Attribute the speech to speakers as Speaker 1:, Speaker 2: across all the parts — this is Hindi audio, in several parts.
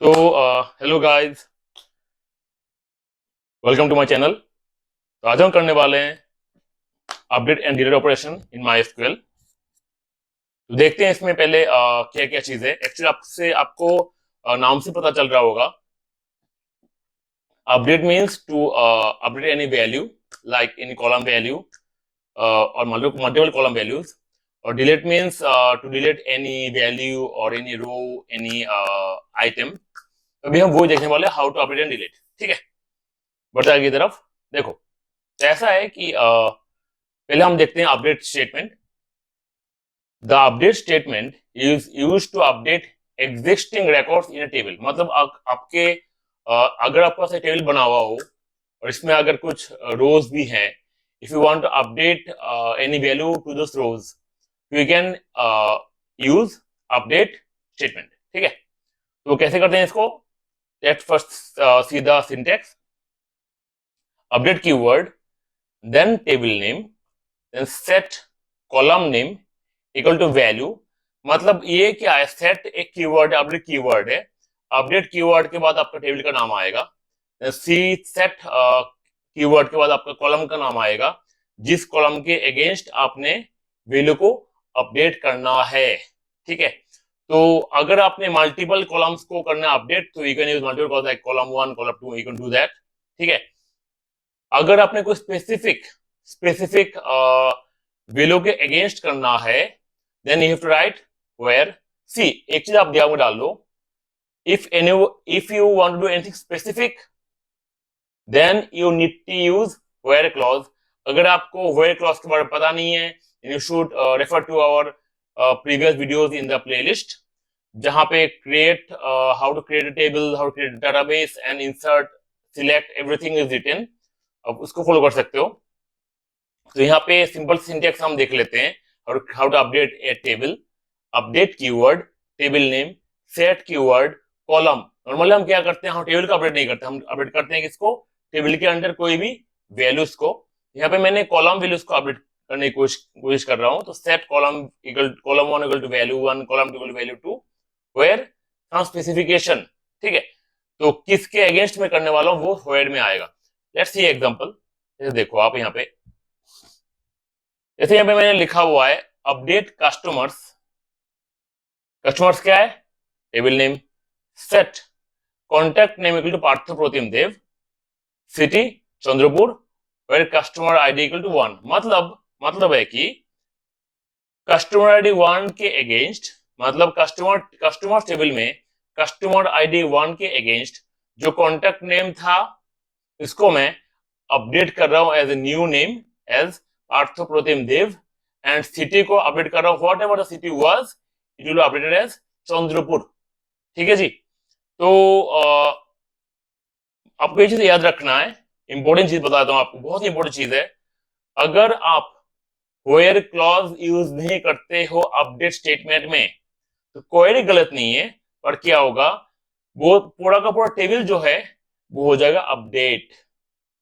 Speaker 1: तो hello guys, welcome to my channel. तो आज हम करने वाले हैं update and delete operation in MySQL. तो देखते हैं इसमें पहले क्या क्या चीज है। एक्चुअली आपसे आपको नाम से पता चल रहा होगा। Update means to update any value like any column value और मल्टीपल कॉलम वैल्यूज। और delete means to delete any value और एनी रो, एनी आइटम। अभी हम वो देखने वाले हैं, how to update and delete. ठीक है, बढ़ते आगे की तरफ। देखो, तो ऐसा है कि पहले हम देखते हैं update statement. The update statement is use to update existing records in a table. मतलब आपके अगर आपके पास एक टेबल बना हुआ हो और इसमें अगर कुछ रोज भी हैं, if you want to update any value to this rows, you can use update statement. ठीक है, तो कैसे करते हैं इसको? Let's first see the syntax. Update keyword, then table name, then set column name equal to value. मतलब ये क्या है? सेट एक कीवर्ड है, अपडेट कीवर्ड है। अपडेट कीवर्ड के बाद आपका टेबल का नाम आएगा। सी सेट कीवर्ड के बाद आपका कॉलम का नाम आएगा, जिस कॉलम के अगेंस्ट आपने वैल्यू को अपडेट करना है। ठीक है, तो अगर आपने मल्टीपल कॉलम्स को करना अपडेट, तो you can use multiple column, column 1, column 2, you can do that. ठीक है, अगर आपने कोई स्पेसिफिक स्पेसिफिक वैल्यू के अगेंस्ट करना है, then you have to write where. See, एक चीज आप दिमाग में डाल लो, if you want to do anything specific, then you need to use where clause. अगर आपको वेयर क्लॉज के बारे में पता नहीं है, you should refer to our previous videos in the playlist, जहां पे create how to create a table, how to create database and insert, select, everything is written. अब उसको फॉलो कर सकते हो। तो यहाँ पे सिंपल सिंटेक्स हम देख लेते हैं। और how to update a table, update keyword, table name, set keyword, column. Normally हम क्या करते हैं, हम टेबल का अपडेट नहीं करते, हम अपडेट करते हैं किसको? टेबल के अंदर कोई भी वैल्यूज को। यहाँ पे मैंने कॉलम वैल्यूज को अपडेट करने की कोशिश कर रहा हूँ। तो set column equal column 1 equal to value 1, column 2 equal to value 2, where some specification. ठीक है, तो किसके अगेंस्ट में करने वाला हूँ वो वेयर में आएगा। Let's see example. जैसे देखो आप यहाँ पे, जैसे यहाँ पे मैंने लिखा हुआ है अपडेट कस्टमर्स। कस्टमर्स क्या है? Table name. Set contact name equal to Parth Pratim Dev, city Chandrapur, where customer ID equal to 1। मतलब है कि कस्टमर आईडी 1 के अगेंस्ट, मतलब कस्टमर टेबल में कस्टमर आईडी 1 के अगेंस्ट जो कॉन्टैक्ट नेम था, इसको मैं अपडेट कर रहा हूं as a new name, as Parth Pratim Dev. And city को अपडेट कर रहा हूं, whatever the city was, it will updated as Chandrapur. ठीक है जी। तो आपको ये चीज याद रखना है। इंपॉर्टेंट चीज बताता हूं आपको, बहुत इंपॉर्टेंट चीज है। अगर आप वेयर क्लॉज यूज नहीं करते हो अपडेट स्टेटमेंट में, तो कोई गलत नहीं है, पर क्या होगा, वो पूरा का पूरा टेबल जो है वो हो जाएगा अपडेट।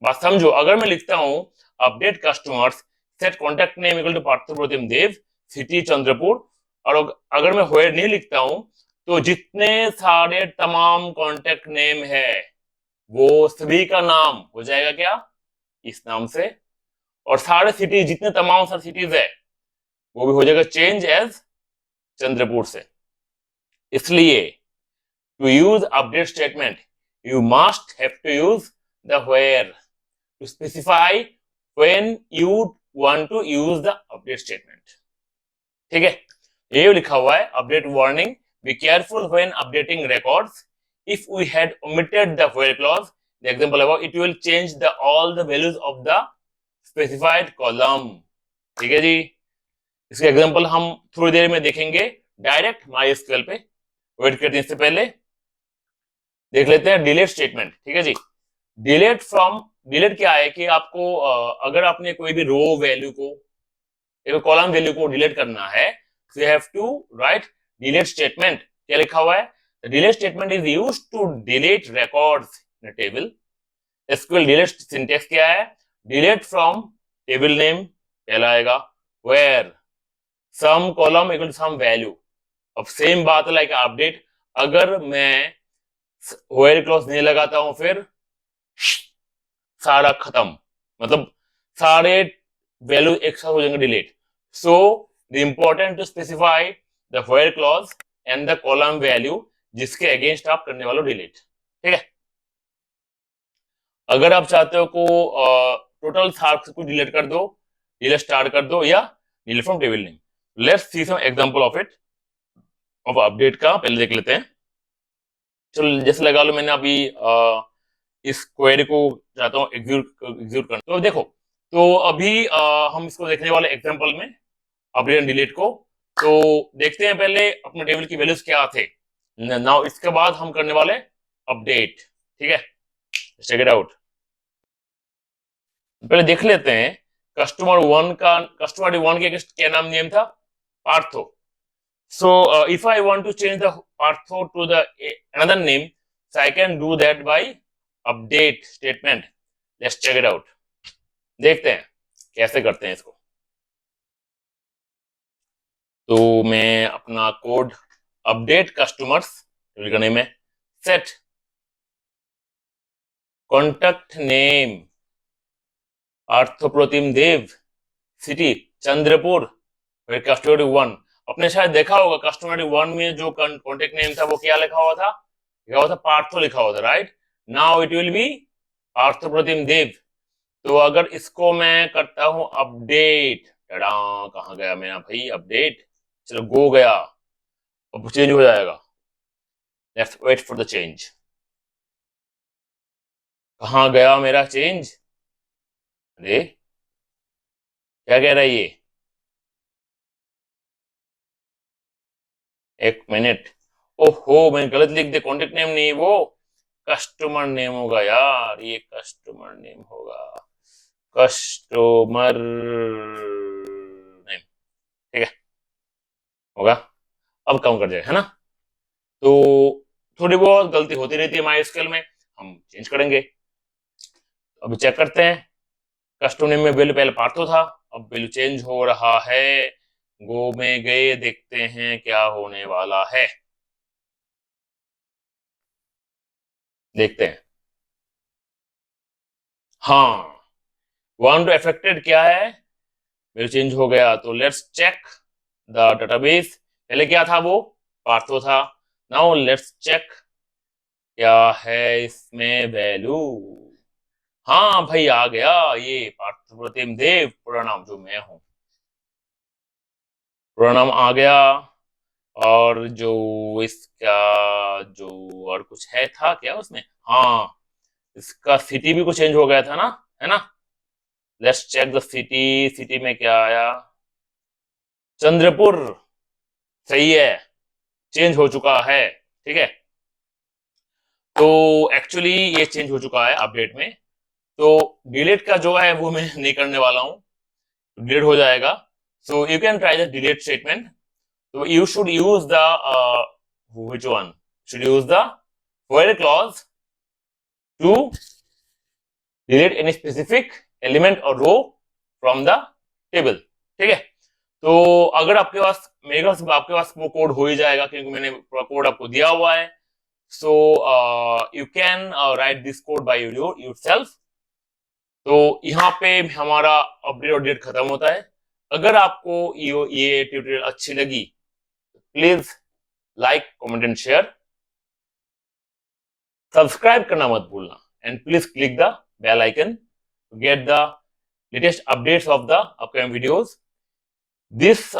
Speaker 1: बात समझो, अगर मैं लिखता हूं update customers, set contact name equal to Parth Pratim Dev, city Chandrapur, और अगर मैं वेयर नहीं लिखता हूं, तो जितने सारे तमाम कॉन्टैक्ट नेम है वो सभी का नाम हो जाएगा क्या? इस नाम से। और सारे सिटी, जितने तमाम सारे सिटीज है, वो भी हो जाएगा चेंज एज चंद्रपुर से। इसलिए to use update statement, you must have to use the where to specify when you want to use the update statement. ठीक है, ये लिखा हुआ है update warning, be careful when updating records, if we had omitted the where clause, the example above, it will change the all the values of the specified column. ठीक है जी, इसके एग्जांपल हम थोड़ी देर में देखेंगे डायरेक्ट MySQL पे। वेट करते हैं, इससे पहले देख लेते हैं डिलीट स्टेटमेंट। ठीक है जी, डिलीट फ्रॉम, डिलीट क्या है कि आपको अगर आपने कोई भी रो वैल्यू को, एक कॉलम वैल्यू को डिलीट करना है, so you have to write delete statement। क्या लिखा हुआ है? The delete statement is used to delete records in a table। SQL delete syntax क्या है? delete from table name पहला आएगा, where some column equal to some value। अब सेम बात है लाइक अपडेट, अगर मैं व्हेयर क्लॉज नहीं लगाता हूं फिर सारा खत्म, मतलब सारे वैल्यू एक साथ हो जाएंगे delete. So the important to specify the where clause and the column value जिसके अगेंस्ट आप करने वाले डिलीट। ठीक है, अगर आप चाहते हो को टोटल को डिलीट कर दो, डिलीट स्टार्ट कर दो, या delete from table name. Let's see some example of it, of update का पहले देख लेते हैं। चलो जैसे लगा लो मैंने अभी इस क्वेरी को चाहता हूँ एग्जीक्यूट करना, तो देखो, तो अभी हम इसको देखने वाले एग्जांपल में अपडेट एंड डिलीट को। तो देखते हैं पहले अपने टेबल की वैल्यूज क्या थे, नाउ इसके बाद हम करने वाले अपडेट। ठीक है, चेक इट आउट। पहले देख लेते हैं कस्टमर वन के क्या नाम नेम था, Partho. So if I want to change the Partho to the another name, so I can do that by update statement. Let's check it out. देखते हैं कैसे करते हैं इसको। तो मैं अपना कोड अपडेट कस्टमर्स का नेम है, सेट कॉन्टेक्ट नेम पार्थप्रतिम देव, सिटी चंद्रपुर, फिर कस्टमर वन। अपने शायद देखा होगा कस्टमर वन में जो कॉन्टेक्ट नेम था वो क्या लिखा हुआ था, पार्थो लिखा हुआ था, right. Now it will be Parthapratim Dev. तो अगर इसको मैं करता हूं अपडेट, कहां गया मेरा भाई अपडेट, चलो गो गया, अब चेंज हो जाएगा। Let's wait for the change. कहां गया मेरा चेंज, अरे क्या कह रहा है ये, एक मिनट, ओहो मैंने गलत लिख दिया, कॉन्टेक्ट नेम नहीं, वो कस्टमर नेम होगा यार, ये कस्टमर नेम होगा, कस्टमर नेम। ठीक है, होगा, अब काम कर जाए, है ना। तो थोड़ी बहुत गलती होती रहती है माई स्केल में, हम चेंज करेंगे। अभी चेक करते हैं, कस्टमर नेम में वैल्यू पहले पार्थो था, अब वैल्यू चेंज हो रहा है, गो में गए, देखते हैं क्या होने वाला है, देखते हैं। हाँ, वन टू अफेक्टेड क्या है, वैल्यू चेंज हो गया, तो लेट्स चेक द डेटाबेस। पहले क्या था, वो पार्थो था। नाउ लेट्स चेक क्या है इसमें वैल्यू। हाँ भाई आ गया, ये पार्थप्रतिम देव पूरा नाम जो मैं हूं, पूरा नाम आ गया। और जो इसका जो और कुछ है था क्या उसमें, हाँ इसका सिटी भी कुछ चेंज हो गया था ना, है ना। Let's check the city, city में क्या आया, चंद्रपुर, सही है, चेंज हो चुका है। ठीक है, तो एक्चुअली ये चेंज हो चुका है अपडेट में। तो डिलीट का जो है वो मैं नहीं करने वाला हूं, डिलीट हो जाएगा। So you can try the delete statement. So you should use the which one? Should use the where clause to delete any specific element or row from the table. ठीक है, तो अगर आपके पास, मेरे ख्याल से आपके पास वो कोड हो ही जाएगा क्योंकि मैंने पूरा कोड आपको दिया हुआ है। So you can write this code by yourself. तो यहाँ पे हमारा अपडेट और डेट खत्म होता है। अगर आपको ये ट्यूटोरियल अच्छी लगी, please like comment and share, subscribe करना मत भूलना, and please click the bell icon to get the latest updates of the upcoming videos. This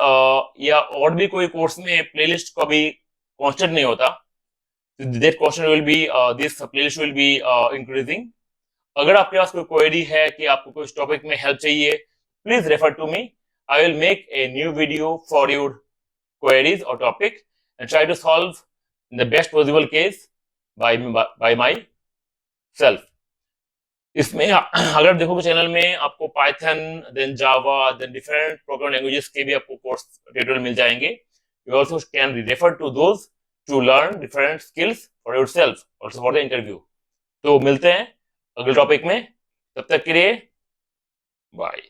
Speaker 1: या और भी कोई कोर्स में प्लेलिस्ट को भी कांस्टेंट नहीं होता, that constant will be this playlist will be increasing. अगर आपके पास कोई क्वेरी है कि आपको कुछ टॉपिक में हेल्प चाहिए, please refer to me, I will make a new video for your queries or topic and try to solve in the best possible case by myself. इसमें अगर देखोगे चैनल में आपको Python, then Java, then different programming languages के भी आपको कोर्स ट्यूटोरियल मिल जाएंगे। You also can refer to those to learn different skills for yourself, also for the interview. तो मिलते हैं अगले टॉपिक में, तब तक के लिए बाय।